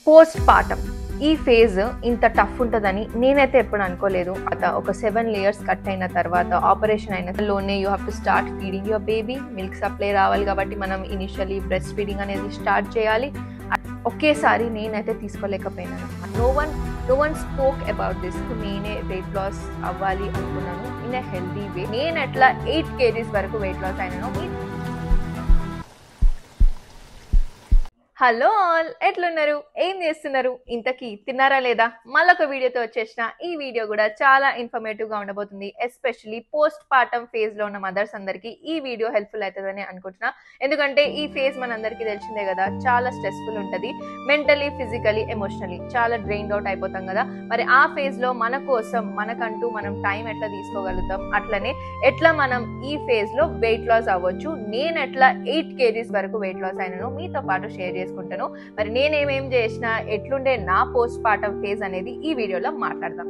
Post partum ఈ phase ఇంత tough ఉంటుందని నేనైతే ఎప్పుడు అనుకోలేదు. ఒక 7 layers కట్ అయిన తర్వాత ఆపరేషన్ అయిన లోనే you have to start feeding your baby. Milk supply రావాలి కాబట్టి మనం ఇనిషియలీ బ్రెస్ట్ ఫీడింగ్ అనేది స్టార్ట్ చేయాలి. ఒకేసారి నేనైతే తీసుకోలేకపోయినాను. No one spoke about this. నేనే వెయిట్ లాస్ అవ్వాలి అనుకున్నాను ఇన్ ఎ హెల్దీ వే. నేను ఎట్లా 8 kgs వరకు వెయిట్ లాస్ అయినాను. హలో ఆల్, ఎట్లున్నారు? ఏం చేస్తున్నారు? ఇంతకీ తిన్నారా లేదా? మళ్ళొక వీడియోతో వచ్చేసిన. ఈ వీడియో కూడా చాలా ఇన్ఫర్మేటివ్ గా ఉండబోతుంది. ఎస్పెషల్లీ పోస్ట్ పార్టమ్ ఫేజ్ లో ఉన్న మదర్స్ అందరికి ఈ వీడియో హెల్ప్ఫుల్ అవుతుందని అనుకుంటున్నా. ఎందుకంటే ఈ ఫేజ్ మనందరికీ తెలిసిందే కదా, చాలా స్ట్రెస్ఫుల్ ఉంటుంది. మెంటలీ, ఫిజికలీ, ఎమోషనలీ చాలా డ్రైన్డ్ అవుట్ అయిపోతాం కదా. మరి ఆ ఫేజ్ లో మన కోసం మనకంటూ మనం టైం ఎట్లా తీసుకోగలుగుతాం, అట్లనే ఎట్లా మనం ఈ ఫేజ్ లో వెయిట్ లాస్ అవ్వచ్చు. నేను ఎట్లా 8 kgs వరకు వెయిట్ లాస్ అయినానో మీతో పాటు షేర్ చేసుకుంటాను. మరి నేనేమేం చేసినా, ఎట్లుండే నా పోస్ట్ పార్టమ్ ఫేజ్ అనేది ఈ వీడియోలో మాట్లాడదాం.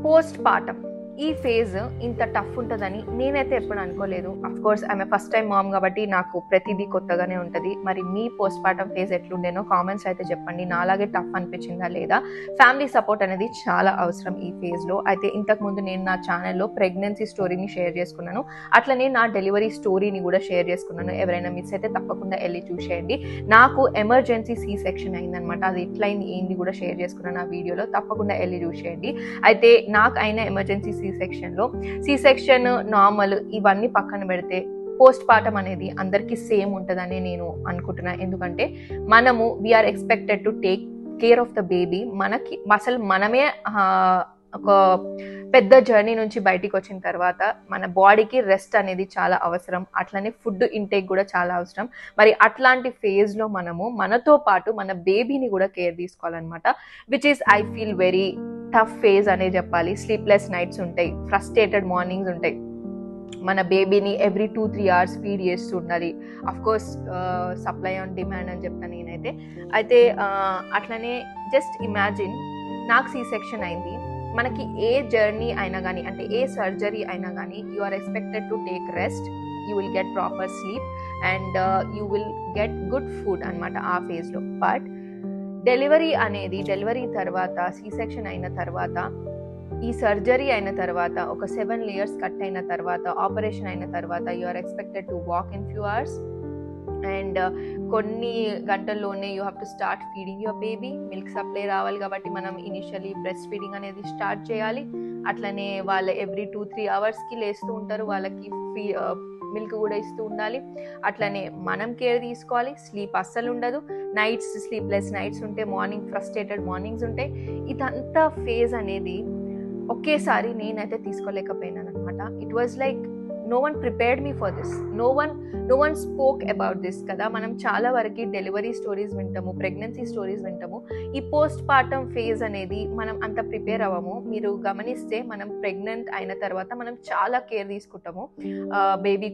పోస్ట్ పార్టమ్ ఈ ఫేజ్ ఇంత టఫ్ ఉంటుందని నేనైతే ఎప్పుడు అనుకోలేదు. అఫ్ కోర్స్ ఆమె ఫస్ట్ టైం మామ్ కాబట్టి నాకు ప్రతిదీ కొత్తగానే ఉంటుంది. మరి మీ పోస్ట్ పార్టమ్ ఫేజ్ ఎట్లుండేనో కామెంట్స్ అయితే చెప్పండి. నాలాగే టఫ్ అనిపించిందా లేదా? ఫ్యామిలీ సపోర్ట్ అనేది చాలా అవసరం ఈ ఫేజ్లో. అయితే ఇంతకుముందు నేను నా ఛానల్లో ప్రెగ్నెన్సీ స్టోరీని షేర్ చేసుకున్నాను, అట్లనే నా డెలివరీ స్టోరీని కూడా షేర్ చేసుకున్నాను. ఎవరైనా మిస్ అయితే తప్పకుండా వెళ్ళి చూసేయండి. నాకు ఎమర్జెన్సీ సి సెక్షన్ అయిందనమాట. అది ఎట్లయింది ఏంది కూడా షేర్ చేసుకున్నాను ఆ వీడియోలో. తప్పకుండా వెళ్ళి చూసేయండి. అయితే నాకు అయిన ఎమర్జెన్సీ సి సెక్షన్, నార్మల్ ఇవన్నీ పక్కన పెడితే పోస్ట్ పార్టమ్ అనేది అందరికీ సేమ్ ఉంటుందని నేను అనుకుంటున్నా. ఎందుకంటే మనము we are expected to take care of the baby. మనమే ఒక పెద్ద జర్నీ నుంచి బయటికి వచ్చిన తర్వాత మన బాడీకి రెస్ట్ అనేది చాలా అవసరం. అట్లనే ఫుడ్ ఇంటేక్ కూడా చాలా అవసరం. మరి అట్లాంటి ఫేజ్లో మనము మనతో పాటు మన బేబీని కూడా కేర్ తీసుకోవాలన్నమాట. Which is I feel very tough phase అనే చెప్పాలి. స్లీప్లెస్ నైట్స్ ఉంటాయి, ఫ్రస్ట్రేటెడ్ మార్నింగ్స్ ఉంటాయి. మన బేబీని ఎవ్రీ 2-3 hours ఫీడ్ చేస్తూ ఉండాలి. Of course supply on demand అని చెప్తాను నేనైతే. అయితే అట్లనే జస్ట్ ఇమాజిన్, నాకు సి సెక్షన్ అయింది. మనకి ఏ జర్నీ అయినా కానీ, అంటే ఏ సర్జరీ అయినా కానీ, you are expected to take rest, you will get proper sleep and you will get good food అనమాట ఆ ఫేజ్లో. బట్ డెలివరీ తర్వాత, సి సెక్షన్ అయిన తర్వాత, ఈ సర్జరీ అయిన తర్వాత, ఒక 7 layers కట్ అయిన తర్వాత, ఆపరేషన్ అయిన తర్వాత you are expected to walk in few hours and కొన్ని గంటల్లోనే you have to start feeding your baby. Milk supply రావాలి కాబట్టి మనం ఇనిషియలీ బ్రెస్ట్ ఫీడింగ్ అనేది స్టార్ట్ చేయాలి. అట్లనే వాళ్ళు ఎవ్రీ 2-3 hours లేస్తూ ఉంటారు, వాళ్ళకి మిల్క్ కూడా ఇస్తూ ఉండాలి. అట్లనే మనం కేర్ తీసుకోవాలి. స్లీప్ అస్సలు ఉండదు. నైట్స్ స్లీప్లెస్ నైట్స్ ఉంటే, మార్నింగ్ ఫ్రస్ట్రేటెడ్ మార్నింగ్స్ ఉంటాయి. ఇదంతా ఫేజ్ అనేది ఒకేసారి నేనైతే తీసుకోలేకపోయినాను అనమాట. It was like no one prepared me for this. No one spoke about this కదా. మనం చాలా వరకు డెలివరీ స్టోరీస్ వింటాము, ప్రెగ్నెన్సీ స్టోరీస్ వింటాము. ఈ పోస్ట్ పార్టమ్ ఫేజ్ అనేది మనం అంత ప్రిపేర్ అవ్వము. మీరు గమనిస్తే మనం ప్రెగ్నెంట్ అయిన తర్వాత మనం చాలా కేర్ తీసుకుంటాము బేబీ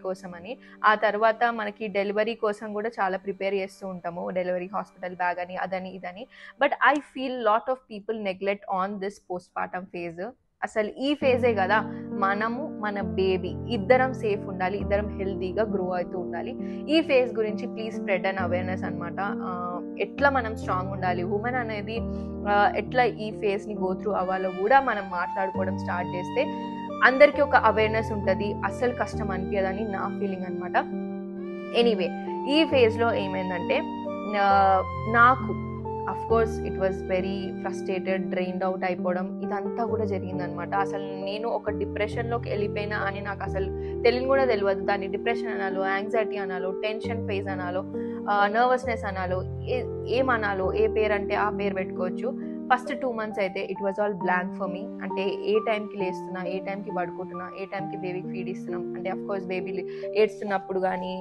కోసం అని. ఆ తర్వాత మనకి డెలివరీ కోసం కూడా చాలా ప్రిపేర్ చేస్తూ ఉంటాము, డెలివరీ హాస్పిటల్ బ్యాగ్ అని, అదని ఇదని. But I feel lot of people neglect on this post partum phase. అసలు ఈ ఫేజే కదా మనము మన బేబీ ఇద్దరం సేఫ్ ఉండాలి, ఇద్దరం హెల్తీగా గ్రో అవుతూ ఉండాలి. ఈ ఫేజ్ గురించి ప్లీజ్ స్ప్రెడ్ అండ్ అవేర్నెస్ అనమాట. ఎట్లా మనం స్ట్రాంగ్ ఉండాలి, ఉమెన్ అనేది ఎట్లా ఈ ఫేజ్ని గో త్రూ అవ్వాలో కూడా మనం మాట్లాడుకోవడం స్టార్ట్ చేస్తే అందరికీ ఒక అవేర్నెస్ ఉంటుంది. అస్సలు కష్టం అనిపించదని నా ఫీలింగ్ అనమాట. ఎనీవే, ఈ ఫేజ్లో ఏమైందంటే నాకు of course it was very frustrated, drained out అయిపోవడం ఇదంతా కూడా జరిగిందనమాట. అసలు నేను ఒక డిప్రెషన్లోకి వెళ్ళిపోయినా అని నాకు అసలు కూడా తెలియదు. దాన్ని డిప్రెషన్ అనాలో, యాంగ్జైటీ అనాలో, టెన్షన్ ఫేజ్ అనాలో, నర్వస్నెస్ అనాలో, ఏమనాలో, ఏ పేరు అంటే ఆ పేరు పెట్టుకోవచ్చు. ఫస్ట్ 2 months అయితే it was all blank for me. అంటే ఏ టైంకి లేస్తున్నా, ఏ టైంకి పడుకుంటున్నా, ఏ టైంకి బేబీకి ఫీడ్ ఇస్తున్నాం. అంటే అఫ్ కోర్స్ బేబీ ఏడ్స్తున్నప్పుడు కానీ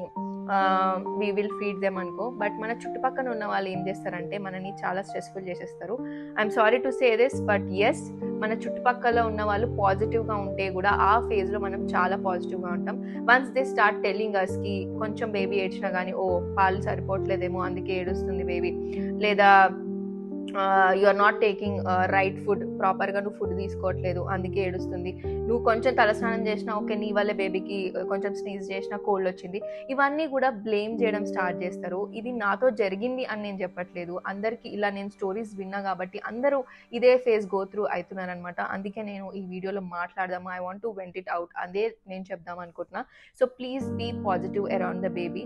వీ విల్ ఫీడ్ దెమ్ అనుకో. బట్ మన చుట్టుపక్కల ఉన్న వాళ్ళు ఏం చేస్తారంటే మనని చాలా స్ట్రెస్ఫుల్ చేసేస్తారు. I am sorry to say this, but yes, మన చుట్టుపక్కల ఉన్న వాళ్ళు పాజిటివ్గా ఉంటే కూడా ఆ ఫేజ్లో మనం చాలా పాజిటివ్గా ఉంటాం. వన్స్ దే స్టార్ట్ టెల్లింగ్ అస్కి కొంచెం బేబీ ఏడ్చినా కానీ, ఓ పాలు సరిపోవట్లేదేమో అందుకే ఏడుస్తుంది బేబీ, లేదా you are not taking right food, ప్రాపర్గా నువ్వు ఫుడ్ తీసుకోవట్లేదు అందుకే ఏడుస్తుంది, నువ్వు కొంచెం తలస్నానం చేసినా ఓకే నీ వల్ల బేబీకి కొంచెం స్నీజ్ చేసినా కోల్డ్ వచ్చింది, ఇవన్నీ కూడా బ్లేమ్ చేయడం స్టార్ట్ చేస్తారు. ఇది నాతో జరిగింది అని నేను చెప్పట్లేదు, అందరికీ ఇలా నేను స్టోరీస్ విన్నా కాబట్టి అందరూ ఇదే ఫేస్ గో త్రూ అవుతున్నారనమాట. అందుకే నేను ఈ వీడియోలో మాట్లాడదాము, I want to vent it out, అదే నేను చెప్దాం అనుకుంటున్నా. So please be positive around the baby.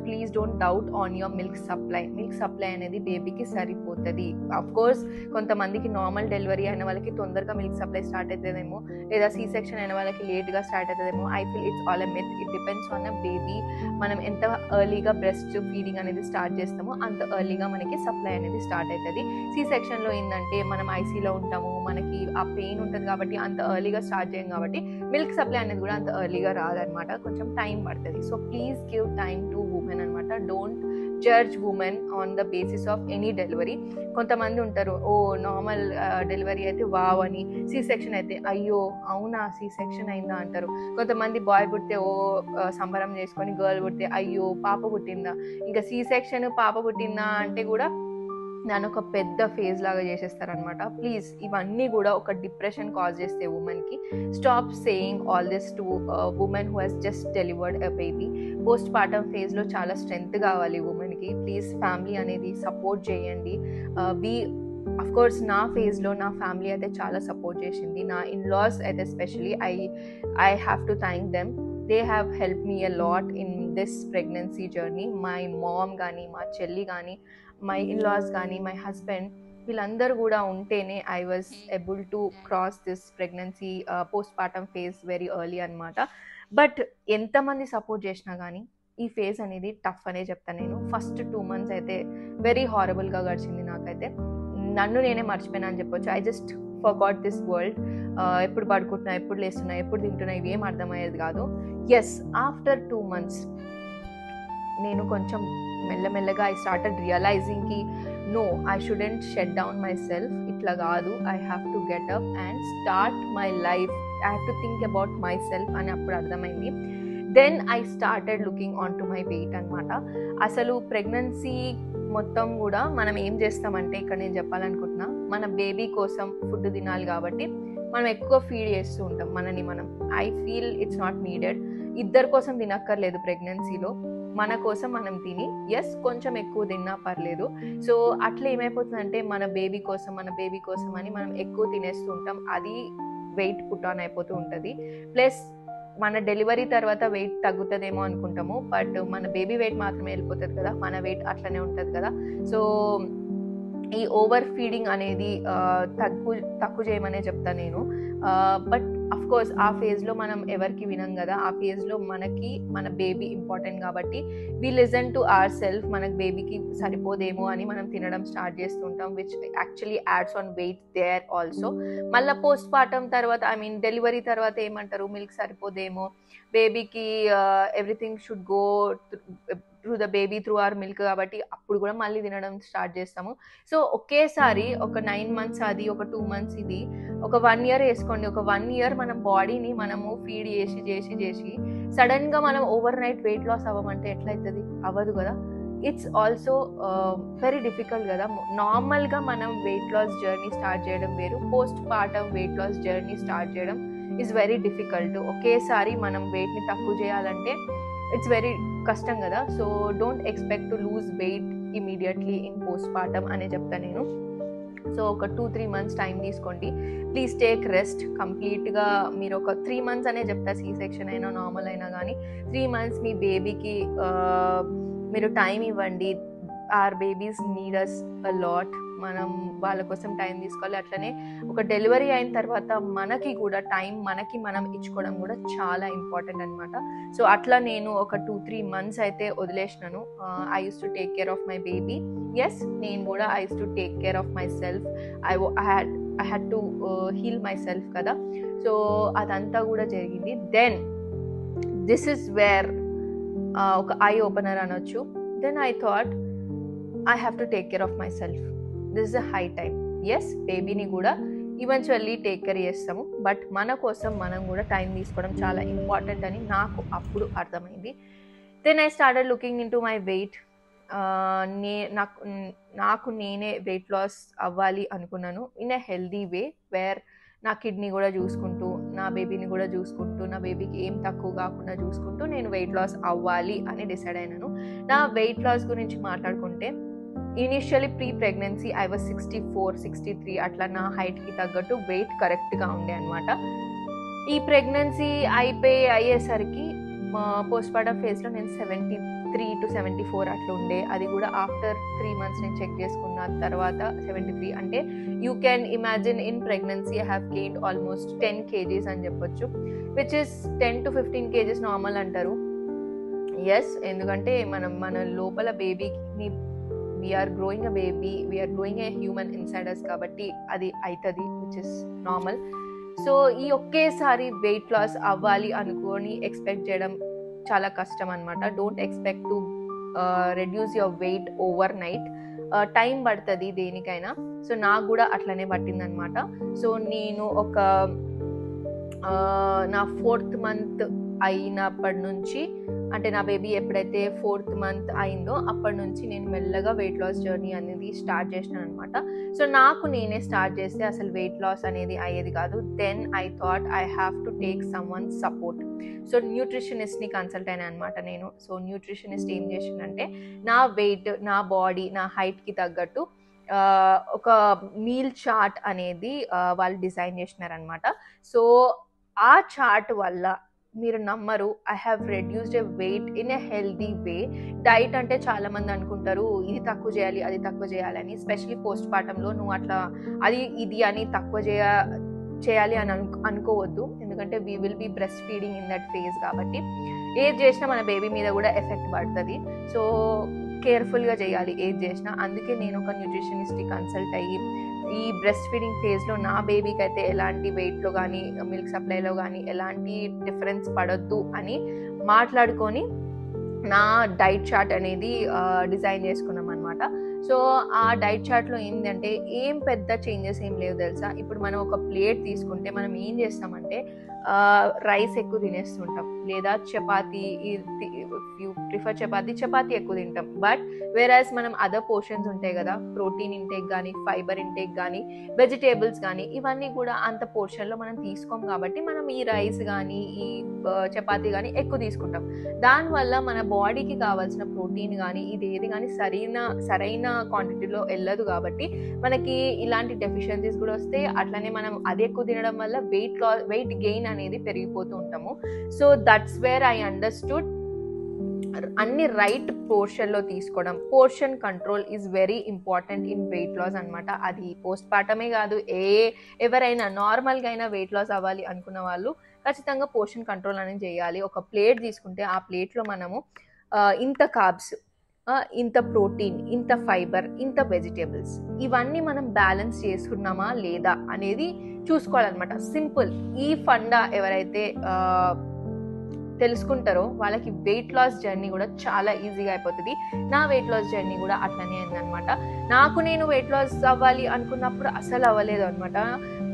Please don't doubt on your milk supply అనేది బేబీకి సరిపోతుంది. అఫ్ కోర్స్ కొంతమందికి నార్మల్ డెలివరీ అయిన వాళ్ళకి తొందరగా మిల్క్ సప్లై స్టార్ట్ అవుతుందేమో, లేదా సి సెక్షన్ అయిన వాళ్ళకి లేట్గా స్టార్ట్ అవుతుందేమో. I feel it's all a myth. It depends on a baby. మనం ఎంత ఎర్లీగా బ్రెస్ట్ ఫీడింగ్ అనేది స్టార్ట్ చేస్తామో అంత ఎర్లీగా మనకి సప్లై అనేది స్టార్ట్ అవుతుంది. సి సెక్షన్లో ఏంటంటే మనం ఐసీలో ఉంటాము, మనకి ఆ పెయిన్ ఉంటుంది కాబట్టి అంత ఎర్లీగా స్టార్ట్ చేయం కాబట్టి మిల్క్ సప్లై అనేది కూడా అంత ఎర్లీగా రాదనమాట, కొంచెం టైం పడుతుంది. So please give time to women అనమాట. Don't judge women on the basis of any delivery. కొంతమంది ఉంటారు, ఓ నార్మల్ డెలివరీ అయితే వావ్ అని, సి సెక్షన్ అయితే అయ్యో అవునా సి సెక్షన్ అయిందా అంటారు. కొంతమంది బాయ్ పుడితే ఓ సంబరం చేసుకొని, గర్ల్ పుడితే అయ్యో పాప పుట్టిందా, ఇంకా సి సెక్షన్ పాప పుట్టిందా అంటే కూడా దాని ఒక పెద్ద ఫేజ్ లాగా చేసేస్తారనమాట. ప్లీజ్ ఇవన్నీ కూడా ఒక డిప్రెషన్ కాజ్ చేస్తే ఉమెన్కి. Stop saying all this to women who Hess just delivered a baby. Post partum ఫేజ్లో చాలా స్ట్రెంగ్త్ కావాలి ఉమెన్కి. ప్లీజ్ ఫ్యామిలీ అనేది సపోర్ట్ చేయండి. అఫ్ కోర్స్ నా ఫేజ్లో నా ఫ్యామిలీ అయితే చాలా సపోర్ట్ చేసింది. నా ఇన్లాస్ అయితే especially I have to thank them. They have help me a lot in this pregnancy journey. My mom కానీ, మా చెల్లి కానీ, మై ఇన్లాస్ కానీ, మై హస్బెండ్, వీళ్ళందరూ కూడా ఉంటేనే I was able to cross this pregnancy post partum phase very early అనమాట. But ఎంతమంది సపోర్ట్ చేసినా కానీ ఈ ఫేజ్ అనేది టఫ్ అనే చెప్తాను నేను. ఫస్ట్ 2 months అయితే వెరీ హారబుల్గా గడిచింది నాకైతే. నన్ను నేనే మర్చిపోయినా అని చెప్పొచ్చు. I just forgot this world. ఎప్పుడు పడుకుంటున్నా, ఎప్పుడు లేస్తున్నా, ఎప్పుడు తింటున్నా, ఇవి ఏం అర్థమయ్యేది కాదు. ఎస్, ఆఫ్టర్ 2 months నేను కొంచెం మెల్లమెల్లగా ఐ స్టార్టెడ్ రియలైజింగ్ కి no, I shouldn't shut down my self, ఇట్లా కాదు, I have to get up and start my life, I have to think about my self అని అప్పుడు అర్థమైంది. Then I started looking onto my weight అనమాట. అసలు pregnancy మొత్తం కూడా మనం ఏం చేస్తామంటే, ఇక్కడ నేను చెప్పాలనుకుంటున్నా, మన బేబీ కోసం ఫుడ్ తినాలి కాబట్టి మనం ఎక్కువ ఫీడ్ చేస్తూ ఉంటాం మనని మనం. I feel it's not needed. ఇద్దరి కోసం తినక్కర్లేదు ప్రెగ్నెన్సీలో, మన కోసం మనం తిని, ఎస్ కొంచెం ఎక్కువ తిన్నా పర్లేదు. సో అట్లా ఏమైపోతుందంటే మన బేబీ కోసం అని మనం ఎక్కువ తినేస్తూ ఉంటాం. అది వెయిట్ పుట్ ఆన్ అయిపోతూ ఉంటుంది. ప్లస్ మన డెలివరీ తర్వాత వెయిట్ తగ్గుతుందేమో అనుకుంటాము, బట్ మన బేబీ వెయిట్ మాత్రమే వెళ్ళిపోతుంది కదా, మన వెయిట్ అట్లనే ఉంటుంది కదా. సో ఈ ఓవర్ ఫీడింగ్ అనేది తక్కువ చేయమనే చెప్తాను నేను. బట్ అఫ్ కోర్స్ ఆ ఫేజ్లో మనం ఎవరికి వినం కదా, ఆ ఫేజ్లో మనకి మన బేబీ ఇంపార్టెంట్ కాబట్టి we listen to our self. మనకు బేబీకి సరిపోదేమో అని మనం తినడం స్టార్ట్ చేస్తుంటాం, which actually adds on weight there also. మళ్ళీ పోస్ట్ పార్టమ్ తర్వాత, ఐ మీన్ డెలివరీ తర్వాత ఏమంటారు, మిల్క్ సరిపోదేమో, బేబీకి everything should go through the baby through our milk, కాబట్టి అప్పుడు కూడా మళ్ళీ తినడం స్టార్ట్ చేస్తాము. సో ఒకేసారి ఒక 9 months అది, ఒక 2 months ఇది, ఒక 1 year వేసుకోండి. ఒక 1 year మన బాడీని మనము ఫీడ్ చేసి సడన్గా మనం ఓవర్ నైట్ వెయిట్ లాస్ అవ్వమంటే ఎట్లయితుంది? అవ్వదు కదా. ఇట్స్ ఆల్సో వెరీ డిఫికల్ట్ కదా. నార్మల్గా మనం వెయిట్ లాస్ జర్నీ స్టార్ట్ చేయడం వేరు, post partum weight loss journey start చేయడం ఈజ్ వెరీ డిఫికల్ట్. ఒకేసారి మనం వెయిట్ని తక్కువ చేయాలంటే ఇట్స్ వెరీ కష్టం కదా. So don't expect to lose weight immediately in post partum అనే చెప్తాను నేను. సో ఒక 2-3 months టైం తీసుకోండి. ప్లీజ్ టేక్ రెస్ట్ కంప్లీట్గా. మీరు ఒక 3 months అనే చెప్తా, సి సెక్షన్ అయినా నార్మల్ అయినా కానీ 3 months మీ బేబీకి మీరు టైం ఇవ్వండి. Our babies need us a lot. మనం వాళ్ళ కోసం టైం తీసుకోవాలి. అట్లనే ఒక డెలివరీ అయిన తర్వాత మనకి కూడా టైం మనం ఇచ్చుకోవడం కూడా చాలా ఇంపార్టెంట్ అనమాట. సో అట్లా నేను ఒక 2-3 months అయితే వదిలేసినాను. I use to take care of my baby. Yes, నేను కూడా I use to take care of myself. I had to heal myself కదా. సో అదంతా కూడా జరిగింది. దెన్ దిస్ ఇస్ వేర్ ఒక ఐ ఓపెనర్ అనొచ్చు. Then I thought I have to take care of myself. This is a high time. Yes, బేబీని కూడా eventually take care చేస్తాము, but మన కోసం మనం కూడా టైం తీసుకోవడం చాలా ఇంపార్టెంట్ అని నాకు అప్పుడు అర్థమైంది. Then I started looking into my weight. నాకు నేనే వెయిట్ లాస్ అవ్వాలి అనుకున్నాను in a healthy way, where నా కిడ్నీ కూడా చూసుకుంటూ, నా బేబీని కూడా చూసుకుంటూ, నా బేబీకి ఏం తక్కువ కాకుండా చూసుకుంటూ నేను వెయిట్ లాస్ అవ్వాలి అని డిసైడ్ అయినాను. నా వెయిట్ లాస్ గురించి మాట్లాడుకుంటే, initially pre pregnancy I was 64, 63 అట్లా నా హైట్కి తగ్గట్టు వెయిట్ కరెక్ట్గా ఉండే అనమాట. ఈ ప్రెగ్నెన్సీ అయ్యేసరికి పోస్ట్ పార్టమ్ ఫేజ్లో నేను 73 to 74 అట్లా ఉండే. అది కూడా ఆఫ్టర్ 3 months నేను చెక్ చేసుకున్న తర్వాత 73. అంటే you can imagine in pregnancy I have gained almost 10 kgs అని చెప్పొచ్చు, which is 10 to 15 kgs normal అంటారు. ఎస్, ఎందుకంటే మన లోపల బేబీని we are growing a baby, we are growing a human insiders కాబట్టి అది అవుతుంది, విచ్ ఇస్ నార్మల్. సో ఈ ఒకేసారి వెయిట్ లాస్ అవ్వాలి అనుకొని ఎక్స్పెక్ట్ చేయడం చాలా కష్టం అనమాట. Don't expect to reduce your weight over night. Time పడుతుంది దేనికైనా. సో నాకు కూడా అట్లనే పట్టిందనమాట. సో నేను నా 4th month అయినప్పటి నుంచి, అంటే నా బేబీ ఎప్పుడైతే 4th month అయిందో అప్పటి నుంచి నేను మెల్లగా వెయిట్ లాస్ జర్నీ అనేది స్టార్ట్ చేసినాను అనమాట. సో నాకు నేనే స్టార్ట్ చేస్తే అసలు వెయిట్ లాస్ అనేది అయ్యేది కాదు. Then I thought I have to take someone support. So న్యూట్రిషనిస్ట్ని కన్సల్ట్ అయినా అనమాట నేను. సో న్యూట్రిషనిస్ట్ ఏం చేసిందంటే, నా వెయిట్, నా బాడీ, నా హైట్కి తగ్గట్టు ఒక మీల్ చార్ట్ అనేది వాళ్ళు డిజైన్ చేసినారనమాట. సో ఆ చార్ట్ వల్ల మీరు నమ్మరు, I have reduced a weight in a healthy way. Diet అంటే చాలా మంది అనుకుంటారు ఇది తక్కువ చేయాలి, అది తక్కువ చేయాలని. స్పెషలీ పోస్ట్ పార్టంలో నువ్వు అట్లా అది ఇది అని తక్కువ చేయాలి అని అనుకోవద్దు. ఎందుకంటే we will be breast feeding in that phase కాబట్టి ఏది చేసినా మన బేబీ మీద కూడా ఎఫెక్ట్ పడుతుంది. సో కేర్ఫుల్గా చేయాలి ఏది చేసినా. అందుకే నేను ఒక న్యూట్రిషనిస్ట్ని కన్సల్ట్ అయ్యి ఈ బ్రెస్ట్ ఫీడింగ్ ఫేజ్లో నా బేబీకి అయితే ఎలాంటి వెయిట్లో కానీ మిల్క్ సప్లైలో కానీ ఎలాంటి డిఫరెన్స్ పడొద్దు అని మాట్లాడుకొని నా డైట్ చార్ట్ అనేది డిజైన్ చేసుకున్నాం అనమాట. సో ఆ డైట్ చార్ట్లో ఏంటంటే ఏం పెద్ద చేంజెస్ ఏం లేవు తెలుసా. ఇప్పుడు మనం ఒక ప్లేట్ తీసుకుంటే మనం ఏం చేస్తామంటే రైస్ ఎక్కువ తినేస్తుంటాం, లేదా చపాతీ, యూ ప్రిఫర్ చపాతీ ఎక్కువ తింటాం. బట్ వేరాజ్ మనం అదర్ పోర్షన్స్ ఉంటాయి కదా, ప్రోటీన్ ఇంటేక్ కానీ, ఫైబర్ ఇంటేక్ కానీ, వెజిటేబుల్స్ కానీ, ఇవన్నీ కూడా అంత పోర్షన్లో మనం తీసుకోం కాబట్టి మనం ఈ రైస్ కానీ ఈ చపాతీ కానీ ఎక్కువ తీసుకుంటాం. దానివల్ల మన బాడీకి కావాల్సిన ప్రోటీన్ కానీ ఇది ఏది కానీ సరైన క్వాంటిటీలో వెళ్ళదు కాబట్టి మనకి ఇలాంటి డెఫిషియన్సీస్ కూడా వస్తాయి. అట్లనే మనం అది ఎక్కువ తినడం వల్ల వెయిట్ గెయిన్ అనేది పెరిగిపోతూ ఉంటాము. So that's where I understood అన్ని రైట్ పోర్షన్లో తీసుకోవడం. Portion control is very important in weight loss అనమాట. అది పోస్ట్ పార్టమే కాదు, ఎవరైనా నార్మల్గా అయినా వెయిట్ లాస్ అవ్వాలి అనుకున్న వాళ్ళు ఖచ్చితంగా పోర్షన్ కంట్రోల్ అనేది చేయాలి. ఒక ప్లేట్ తీసుకుంటే ఆ ప్లేట్లో మనము ఇంత కార్బ్స్, ఇంత ప్రోటీన్, ఇంత ఫైబర్, ఇంత వెజిటేబుల్స్, ఇవన్నీ మనం బ్యాలెన్స్ చేసుకున్నామా లేదా అనేది చూసుకోవాలన్నమాట. సింపుల్. ఈ ఫండా ఎవరైతే తెలుసుకుంటారో వాళ్ళకి వెయిట్ లాస్ జర్నీ కూడా చాలా ఈజీగా అయిపోతుంది. నా వెయిట్ లాస్ జర్నీ కూడా అట్లనే అయిందనమాట. నేను వెయిట్ లాస్ అవ్వాలి అనుకున్నప్పుడు అసలు అవ్వలేదు అనమాట.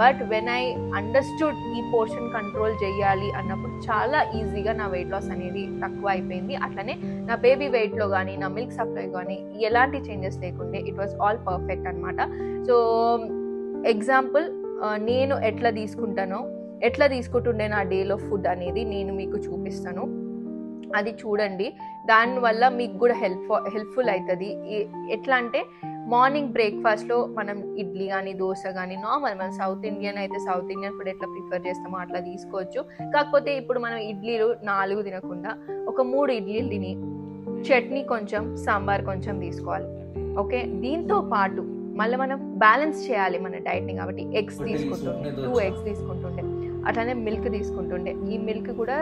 బట్ వెన్ ఐ అండర్స్టూడ్ ఈ పోర్షన్ కంట్రోల్ చేయాలి అన్నప్పుడు చాలా ఈజీగా నా వెయిట్ లాస్ అనేది తక్కువ అయిపోయింది. అట్లనే నా బేబీ వెయిట్లో కానీ, నా మిల్క్ సప్లై కానీ ఎలాంటి చేంజెస్ లేకుండే. ఇట్ వాజ్ ఆల్ పర్ఫెక్ట్ అనమాట. సో ఎగ్జాంపుల్, నేను ఎట్లా తీసుకుంటుండే నా డేలో ఫుడ్ అనేది నేను మీకు చూపిస్తాను. అది చూడండి, దానివల్ల మీకు కూడా హెల్ప్ఫుల్ అవుతుంది. ఎట్లా అంటే మార్నింగ్ బ్రేక్ఫాస్ట్లో మనం ఇడ్లీ కానీ, దోశ కానీ, నార్మల్ మన సౌత్ ఇండియన్ అయితే సౌత్ ఇండియన్ ఫుడ్ ఎట్లా ప్రిఫర్ చేస్తామో అట్లా తీసుకోవచ్చు. కాకపోతే ఇప్పుడు మనం ఇడ్లీలు 4 తినకుండా ఒక 3 ఇడ్లీలు తిని చట్నీ కొంచెం, సాంబార్ కొంచెం తీసుకోవాలి. ఓకే, దీంతో పాటు మళ్ళీ మనం బ్యాలెన్స్ చేయాలి మన డైట్ని కాబట్టి ఎగ్స్ తీసుకుంటుండే, 2 eggs తీసుకుంటుండే. అట్లానే మిల్క్ తీసుకుంటుండే. ఈ మిల్క్ కూడా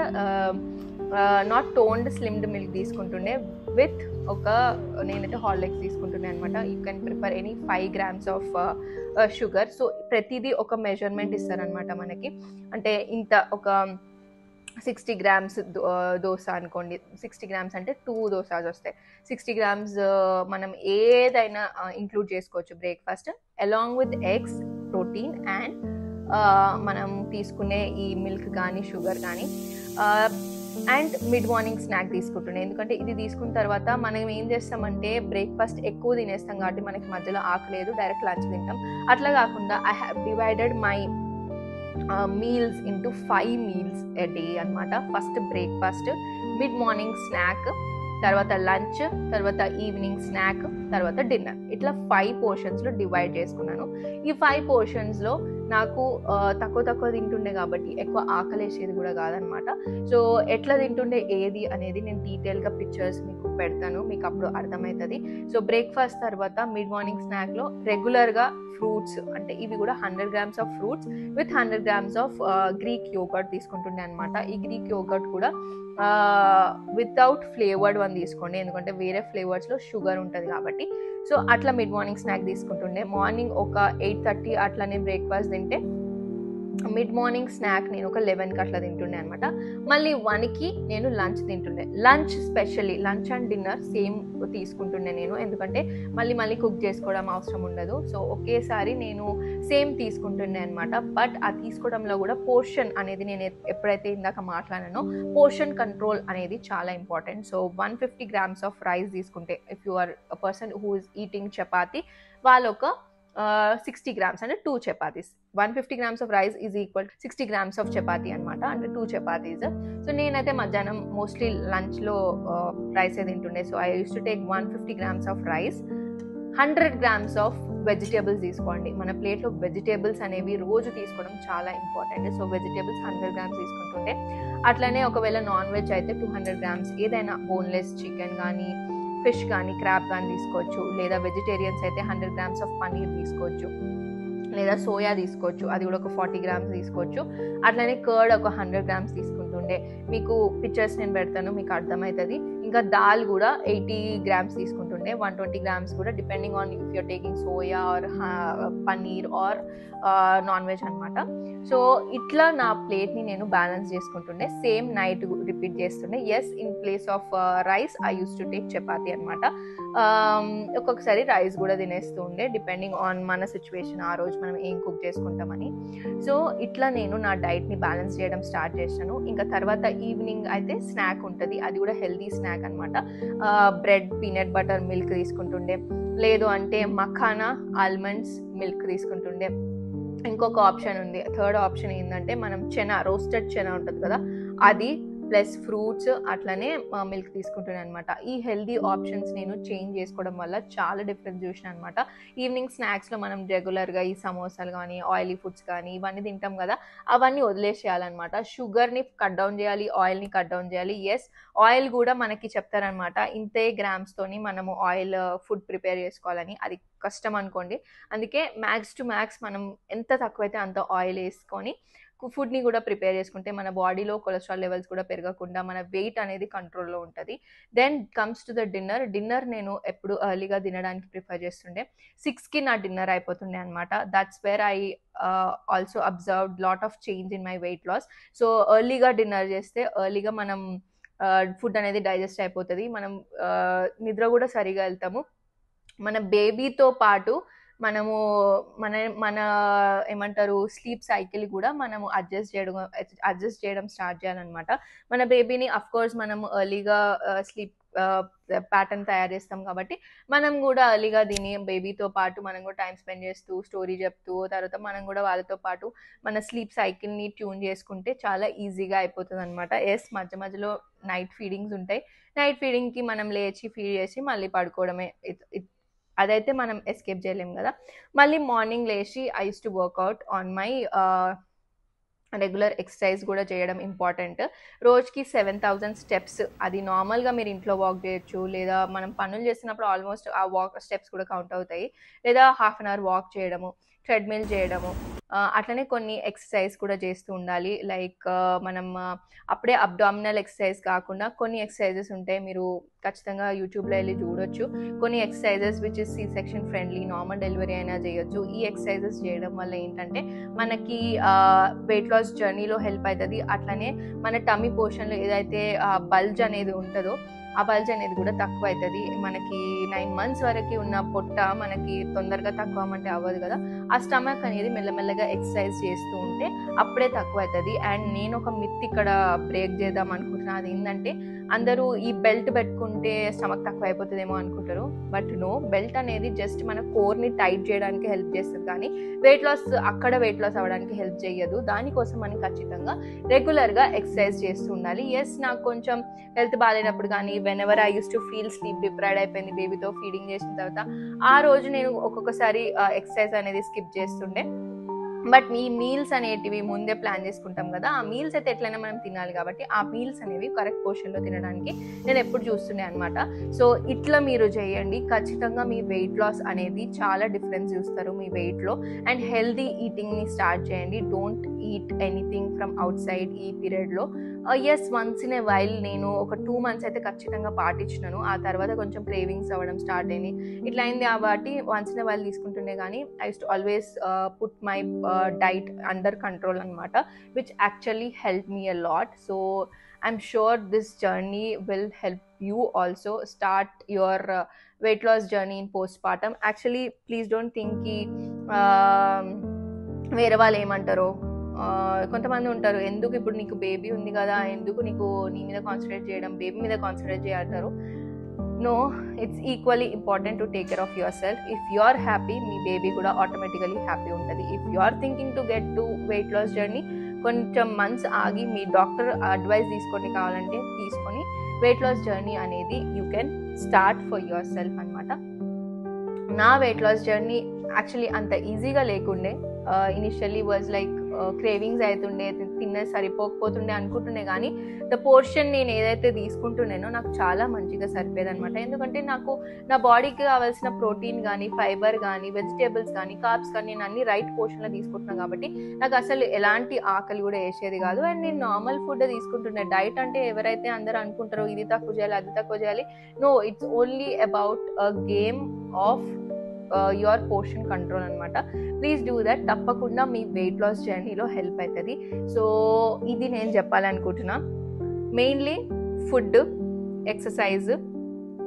నాట్ టోన్డ్ స్లిమ్డ్ మిల్క్ తీసుకుంటుండే విత్ నేనైతే హార్లిక్స్ తీసుకుంటుండే అనమాట. You can prefer any 5 grams of sugar. So ప్రతిదీ ఒక మెజర్మెంట్ ఇస్తారనమాట మనకి. అంటే ఇంత ఒక 60 grams దోశ అనుకోండి, 60 grams అంటే 2 దోసాస్ వస్తాయి. 60 grams మనం ఏదైనా ఇంక్లూడ్ చేసుకోవచ్చు breakfast, along with eggs, protein and మనం తీసుకునే ఈ మిల్క్ కానీ, షుగర్ కానీ. అండ్ మిడ్ మార్నింగ్ స్నాక్ తీసుకుంటుండే. ఎందుకంటే ఇది తీసుకున్న తర్వాత మనం ఏం చేస్తామంటే బ్రేక్ఫాస్ట్ ఎక్కువ తినేస్తాం కాబట్టి మనకి మధ్యలో ఆకలేదు, డైరెక్ట్ లంచ్ తింటాం. అట్లా కాకుండా I have divided my meals into 5 meals a day అనమాట. First breakfast, mid morning snack, తర్వాత లంచ్, తర్వాత ఈవినింగ్ స్నాక్, తర్వాత డిన్నర్. ఇట్లా 5 పోర్షన్స్లో డివైడ్ చేసుకున్నాను. ఈ 5 పోర్షన్స్లో నాకు తక్కువ తింటుండే కాబట్టి ఎక్కువ ఆకలేసేది కూడా కాదనమాట. సో ఎట్లా తింటుండే ఏది అనేది నేను డీటెయిల్గా పిక్చర్స్ మీకు పెడతాను, మీకు అప్పుడు అర్థమవుతుంది. సో బ్రేక్ఫాస్ట్ తర్వాత మిడ్ మార్నింగ్ స్నాక్లో రెగ్యులర్గా ఫ్రూట్స్, అంటే ఇవి కూడా 100 grams of fruits with 100 grams of Greek yogurt తీసుకుంటుండే అనమాట. ఈ గ్రీక్ యోగర్ట్ కూడా వితౌట్ ఫ్లేవర్డ్ వన్ తీసుకోండి, ఎందుకంటే వేరే ఫ్లేవర్స్లో షుగర్ ఉంటుంది కాబట్టి. సో అట్లా మిడ్ మార్నింగ్ స్నాక్ తీసుకుంటుండే. మార్నింగ్ ఒక 8:30 అట్లానే బ్రేక్ఫాస్ట్ తింటే మిడ్ మార్నింగ్ స్నాక్ నేను ఒక 11కి అట్లా తింటుండే అనమాట. మళ్ళీ 1కి నేను లంచ్ తింటుండే. Lunch specially lunch and dinner same తీసుకుంటుండే నేను, ఎందుకంటే మళ్ళీ కుక్ చేసుకోవడం అవసరం ఉండదు. సో ఒకేసారి నేను సేమ్ తీసుకుంటుండే అనమాట. బట్ ఆ తీసుకోవడంలో కూడా పోర్షన్ అనేది నేను ఎప్పుడైతే ఇందాక మాట్లాడానో పోర్షన్ కంట్రోల్ అనేది చాలా important. So 150 grams of rice తీసుకుంటే, if you are a person who is eating chapati, వాళ్ళు ఒక 60 grams అంటే 2 chapatis. 150 grams of rice is equal to 60 grams of chapati అనమాట, అంటే 2 chapatis. సో నేనైతే మధ్యాహ్నం మోస్ట్లీ లంచ్లో రైస్ తింటుండే. So I use to take 150 grams of rice, 100 grams of vegetables తీసుకోండి. మన ప్లేట్లో వెజిటేబుల్స్ అనేవి రోజు తీసుకోవడం చాలా ఇంపార్టెంట్. సో వెజిటేబుల్స్ 100 grams తీసుకుంటుండే. అట్లనే ఒకవేళ నాన్ వెజ్ అయితే 200 grams ఏదైనా బోన్లెస్ చికెన్ కానీ, ఫిష్ కానీ, క్రాబ్ కానీ తీసుకోవచ్చు. లేదా వెజిటేరియన్స్ అయితే 100 grams ఆఫ్ పన్నీర్ తీసుకోవచ్చు, లేదా సోయా తీసుకోవచ్చు, అది కూడా ఒక 40 grams తీసుకోవచ్చు. అట్లనే కర్డ్ ఒక 100 grams తీసుకుంటుండే. మీకు పిక్చర్స్ నేను పెడతాను, మీకు అర్థమవుతుంది. ఇంకా దాల్ కూడా 80 grams తీసుకుంటుండే. 120 grams కూడా depending on if you're taking soya or paneer or non veg అనమాట. సో ఇట్లా నా ప్లేట్ని నేను బ్యాలెన్స్ చేసుకుంటుండే. సేమ్ నైట్ రిపీట్ చేస్తుండే. Yes, in place of rice I use to take chapati అనమాట. ఒక్కొక్కసారి రైస్ కూడా తినేస్తూ ఉండే, డిపెండింగ్ ఆన్ మన సిచ్యువేషన్, ఆ రోజు మనం ఏం కుక్ చేసుకుంటామని. సో ఇట్లా నేను నా డైట్ని బ్యాలెన్స్ చేయడం స్టార్ట్ చేశాను. ఇంకా తర్వాత ఈవినింగ్ అయితే స్నాక్ ఉంటుంది, అది కూడా హెల్దీ స్నాక్ అనమాట. బ్రెడ్, పీనట్ బటర్, మిల్క్ తీసుకుంటుండే. లేదు అంటే మఖానా, ఆల్మండ్స్, మిల్క్ తీసుకుంటుండే. ఇంకొక ఆప్షన్ ఉంది, థర్డ్ ఆప్షన్ ఏంటంటే మనం రోస్టెడ్ చెనా ఉంటుంది కదా, అది ప్లస్ ఫ్రూట్స్, అట్లనే మిల్క్ తీసుకుంటున్నాను అనమాట. ఈ హెల్దీ ఆప్షన్స్ నేను చేంజ్ చేసుకోవడం వల్ల చాలా డిఫరెన్స్ చూసిన అనమాట. ఈవినింగ్ స్నాక్స్లో మనం రెగ్యులర్గా ఈ సమోసాలు కానీ, ఆయిలీ ఫుడ్స్ కానీ ఇవన్నీ తింటాం కదా, అవన్నీ వదిలేసేయాలన్నమాట. షుగర్ని కట్ డౌన్ చేయాలి, ఆయిల్ని కట్ డౌన్ చేయాలి. ఎస్, ఆయిల్ కూడా మనకి చెప్తారనమాట, ఇంతే గ్రామ్స్తోని మనము ఆయిల్ ఫుడ్ ప్రిపేర్ చేసుకోవాలని. అది కష్టం అనుకోండి. అందుకే మ్యాక్స్ టు మ్యాక్స్ మనం ఎంత తక్కువైతే అంత ఆయిల్ వేసుకొని ఫుడ్ని కూడా ప్రిపేర్ చేసుకుంటే మన బాడీలో కొలెస్ట్రాల్ లెవెల్స్ కూడా పెరగకుండా మన వెయిట్ అనేది కంట్రోల్లో ఉంటుంది. Then comes to the dinner నేను ఎప్పుడు ఎర్లీగా తినడానికి ప్రిఫర్ చేస్తుండే. 6కి నా డిన్నర్ అయిపోతుండే అనమాట. That's where I also observed lot of change in my weight loss. So ఎర్లీగా డిన్నర్ చేస్తే ఎర్లీగా మనం ఫుడ్ అనేది డైజెస్ట్ అయిపోతుంది, మనం నిద్ర కూడా సరిగా వెళ్తాము. మన బేబీతో పాటు మనము మన ఏమంటారు స్లీప్ సైకిల్ కూడా మనము అడ్జస్ట్ చేయడం స్టార్ట్ చేయాలన్నమాట. మన బేబీని అఫ్కోర్స్ మనం ఎర్లీగా స్లీప్ ప్యాటర్న్ తయారు చేస్తాం కాబట్టి మనం కూడా ఎర్లీగా దీని బేబీతో పాటు మనం కూడా టైం స్పెండ్ చేస్తూ స్టోరీ చెప్తూ తర్వాత మనం కూడా వాళ్ళతో పాటు మన స్లీప్ సైకిల్ని ట్యూన్ చేసుకుంటే చాలా ఈజీగా అయిపోతుంది అనమాట. ఎస్, మధ్య మధ్యలో నైట్ ఫీడింగ్స్ ఉంటాయి. నైట్ ఫీడింగ్కి మనం లేచి ఫీడ్ చేసి మళ్ళీ పడుకోవడమే, అదైతే మనం ఎస్కేప్ చేయలేం కదా. మళ్ళీ మార్నింగ్ లేచి I use to workout on my regular exercise కూడా చేయడం ఇంపార్టెంట్. రోజుకి 7,000 స్టెప్స్, అది నార్మల్గా మీరు ఇంట్లో వాక్ చేయొచ్చు, లేదా మనం పనులు చేస్తున్నప్పుడు ఆల్మోస్ట్ ఆ వాక్ స్టెప్స్ కూడా కౌంట్ అవుతాయి. లేదా హాఫ్ అన్ అవర్ వాక్ చేయడము, ట్రెడ్మిల్ చేయడము, అట్లనే కొన్ని ఎక్సర్సైజ్ కూడా చేస్తూ ఉండాలి. లైక్ మనం అప్పుడే అబ్డామినల్ ఎక్సర్సైజ్ కాకుండా కొన్ని ఎక్సర్సైజెస్ ఉంటాయి, మీరు ఖచ్చితంగా యూట్యూబ్లో వెళ్ళి చూడొచ్చు. కొన్ని exercises which is C-section friendly, normal delivery అయినా చేయొచ్చు. ఈ ఎక్సర్సైజెస్ చేయడం వల్ల ఏంటంటే మనకి వెయిట్ లాస్ జర్నీలో హెల్ప్ అవుతుంది. అట్లనే మన టమ్మీ పోర్షన్లో ఏదైతే బల్జ్ అనేది ఉంటుందో ఆ బల్జ్ అనేది కూడా తక్కువ అవుతుంది. మనకి 9 months వరకు ఉన్న పొట్ట మనకి తొందరగా తక్కువ అంటే అవ్వదు కదా, ఆ స్టమక్ అనేది మెల్లమెల్లగా ఎక్సర్సైజ్ చేస్తూ ఉంటే అప్పుడే తక్కువ అవుతుంది. అండ్ నేను ఒక మిత్ ఇక్కడ బ్రేక్ చేద్దాం అనుకుంటున్నాను అనుకుంటున్నా అది ఏంటంటే, అందరూ ఈ బెల్ట్ పెట్టుకుంటే స్టమక్ తక్కువ అయిపోతుందేమో అనుకుంటారు. బట్ నో, బెల్ట్ అనేది జస్ట్ మన కోర్ని టైట్ చేయడానికి హెల్ప్ చేస్తుంది, కానీ వెయిట్ లాస్ అవ్వడానికి హెల్ప్ చేయదు. దానికోసం మనం ఖచ్చితంగా రెగ్యులర్గా ఎక్సర్సైజ్ చేస్తూ ఉండాలి. ఎస్, నాకు కొంచెం హెల్త్ బాగాలేనప్పుడు కానీ, when ever I use to feel sleep deprived అయిపోయింది బేబీతో ఫీడింగ్ చేసిన తర్వాత, ఆ రోజు నేను ఒక్కొక్కసారి ఎక్సర్సైజ్ అనేది స్కిప్ చేస్తుండే. బట్ ఈ మీల్స్ అనేటివి ముందే ప్లాన్ చేసుకుంటాం కదా, ఆ మీల్స్ అయితే ఎట్లయినా మనం తినాలి కాబట్టి ఆ మీల్స్ అనేవి కరెక్ట్ పోర్షన్లో తినడానికి నేను ఎప్పుడు చూస్తుండే అనమాట. సో ఇట్లా మీరు చేయండి, ఖచ్చితంగా మీ వెయిట్ లాస్ అనేది చాలా డిఫరెన్స్ చూస్తారు మీ వెయిట్లో. అండ్ హెల్దీ ఈటింగ్ని స్టార్ట్ చేయండి. Don't eat anything from outside ఈ పీరియడ్లో. Yes, once in a while నేను ఒక 2 months అయితే ఖచ్చితంగా పాటించినాను. ఆ తర్వాత కొంచెం క్రేవింగ్స్ అవ్వడం స్టార్ట్ అయినాయి, ఇట్లా అయింది కాబట్టి వన్స్ ఇన్ ఏ వైల్ తీసుకుంటుండే. కానీ I use to always put my diet under control anamata, which actually helped me a lot. So I'm sure this journey will help you also start your weight loss journey in postpartum. Actually, please don't think ki వేరే వాళ్ళు ఏమంటారో. కొంతమంది ఉంటారు, ఎందుకు ఇప్పుడు నీకు baby ఉంది కదా, ఎందుకు నీకు నీ మీద కాన్సన్ట్రేట్ చేయడం, బేబీ మీద కాన్సన్ట్రేట్ చేయాలంటారు. No, it's equally important to take care of yourself. If you are happy, మీ బేబీ కూడా ఆటోమేటికలీ హ్యాపీ ఉంటుంది. If you are thinking to get to weight loss journey, కొంచెం మంత్స్ ఆగి మీ డాక్టర్ అడ్వైస్ తీసుకొని కావాలంటే తీసుకొని వెయిట్ లాస్ జర్నీ అనేది you can start for your self అనమాట. నా వెయిట్ లాస్ జర్నీ యాక్చువల్లీ అంత ఈజీగా లేకుండే. ఇనిషియల్లీ వాజ్ లైక్ క్రేవింగ్స్ అవుతుండే, తిన్న సరిపోకపోతుండే అనుకుంటుండే, కానీ ద పోర్షన్ నేను ఏదైతే తీసుకుంటున్నానో నాకు చాలా మంచిగా సరిపోయేది అనమాట. ఎందుకంటే నాకు నా బాడీకి కావాల్సిన ప్రోటీన్ కానీ, ఫైబర్ కానీ, వెజిటేబుల్స్ కానీ, కార్బ్స్ కానీ నేను అన్ని రైట్ పోర్షన్లో తీసుకుంటున్నాను కాబట్టి నాకు అసలు ఎలాంటి ఆకలి కూడా వేసేది కాదు. అండ్ నేను నార్మల్ ఫుడ్ తీసుకుంటున్నా. డైట్ అంటే ఎవరైతే అందరూ అనుకుంటారో ఇది తక్కువ చేయాలి, అది తక్కువ చేయాలి, no, it's only about a game of your portion control అనమాట. Please do that. తప్పకుండా మీ వెయిట్ లాస్ జర్నీలో హెల్ప్ అవుతుంది. సో ఇది నేను చెప్పాలనుకుంటున్నా. Mainly food, exercise,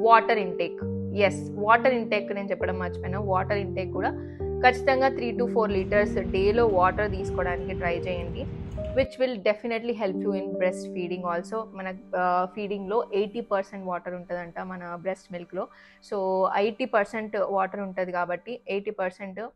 water intake. Yes, water intake నేను చెప్పడం మర్చిపోయినా. వాటర్ ఇంటేక్ కూడా ఖచ్చితంగా 3 to 4 liters డేలో వాటర్ తీసుకోవడానికి ట్రై చేయండి, which will definitely help you in breast feeding also. మన ఫీడింగ్లో 80% వాటర్ ఉంటుందంట మన బ్రెస్ట్ మిల్క్లో. సో 80% వాటర్ ఉంటుంది కాబట్టి 80%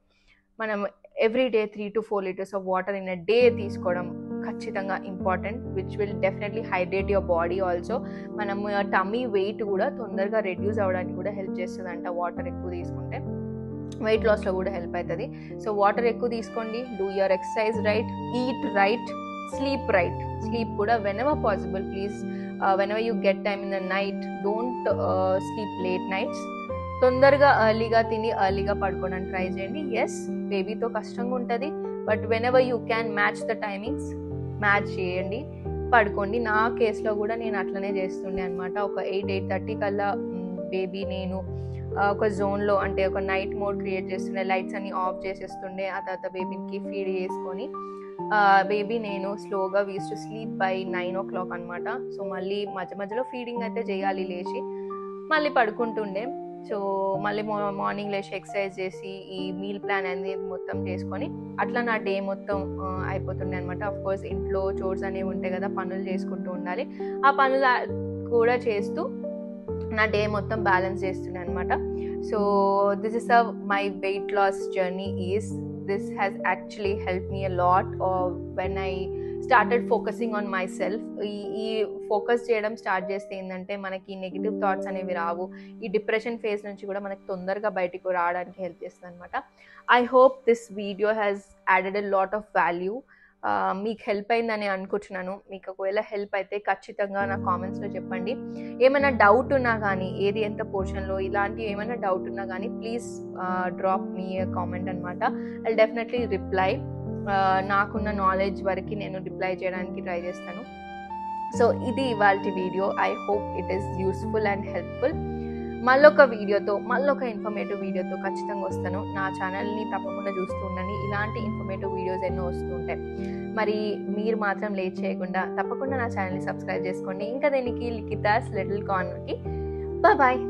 మనం everyday 3 to 4 liters of water in a day తీసుకోవడం ఖచ్చితంగా important, which will definitely hydrate your body also. మనం టమ్మీ వెయిట్ కూడా తొందరగా రెడ్యూస్ అవ్వడానికి కూడా హెల్ప్ చేస్తుందంట వాటర్ ఎక్కువ తీసుకుంటే. వెయిట్ లాస్లో కూడా హెల్ప్ అవుతుంది. సో వాటర్ ఎక్కువ తీసుకోండి, do your exercise right, eat right, sleep right. Sleep కూడా whenever possible, please, whenever you get time in the night, don't sleep late nights. తొందరగా ఎర్లీగా తిని ఎర్లీగా పడుకోవడానికి ట్రై చేయండి. ఎస్, బేబీతో కష్టంగా ఉంటుంది, but whenever you can match the timings, match చేయండి, పడుకోండి. నా కేసులో కూడా నేను అట్లనే చేస్తుండే అనమాట. ఒక 8-8:30 కల్లా బేబీ నేను ఒక జోన్లో, అంటే ఒక నైట్ మోడ్ క్రియేట్ చేస్తుండే, లైట్స్ అన్ని ఆఫ్ చేసేస్తుండే. ఆ తర్వాత బేబీకి ఫీడ్ చేసుకొని బేబీ నేను స్లోగా వీస్ టు స్లీప్ బై 9 o'clock అనమాట. సో మళ్ళీ మధ్యలో ఫీడింగ్ అయితే చేయాలి, లేచి మళ్ళీ పడుకుంటుండే. సో మళ్ళీ మార్నింగ్ లేచి ఎక్సర్సైజ్ చేసి ఈ మీల్ ప్లాన్ అనేది మొత్తం చేసుకొని అట్లా నా డే మొత్తం అయిపోతుండే అనమాట. అఫ్కోర్స్ ఇంట్లో చోర్స్ అనేవి ఉంటాయి కదా, పనులు చేసుకుంటూ ఉండాలి. ఆ పనులు కూడా చేస్తూ నా డే మొత్తం బ్యాలెన్స్ చేస్తుండే అనమాట. So this is my weight loss journey is. This has actually helped me a lot when I started focusing on myself. ఈ ఫోకస్ చేయడం స్టార్ట్ చేస్తే ఏంటంటే మనకి నెగిటివ్ థాట్స్ అనేవి రావు. ఈ డిప్రెషన్ ఫేజ్ నుంచి కూడా మనకి తొందరగా బయటకు రావడానికి హెల్ప్ చేస్తుంది అనమాట. I hope this video has added a lot of value. మీకు హెల్ప్ అయిందని అనుకుంటున్నాను. మీకు ఒకవేళ హెల్ప్ అయితే ఖచ్చితంగా నా కామెంట్స్లో చెప్పండి. ఏమైనా డౌట్ ఉన్నా కానీ, ఏది ఎంత పోర్షన్లో ఇలాంటివి ఏమైనా డౌట్ ఉన్నా కానీ ప్లీజ్ డ్రాప్ మీ కామెంట్ అనమాట. I definitely reply. నాకున్న నాలెడ్జ్ వరకు నేను రిప్లై చేయడానికి ట్రై చేస్తాను. సో ఇది ఇవాల్టి video. I hope it is useful and helpful. మళ్ళొక వీడియోతో, మళ్ళొక ఇన్ఫర్మేటివ్ వీడియోతో ఖచ్చితంగా వస్తాను. నా ఛానల్ని తప్పకుండా చూస్తూ ఉండండి. ఇలాంటి ఇన్ఫర్మేటివ్ వీడియోస్ ఎన్నో వస్తూ ఉంటాయి. మరి మీరు మాత్రం లేట్ చేయకుండా తప్పకుండా నా ఛానల్ని సబ్స్క్రైబ్ చేసుకోండి. ఇంకా దీనికి లిఖితాస్ లిటిల్ కార్నర్కి బాయ్.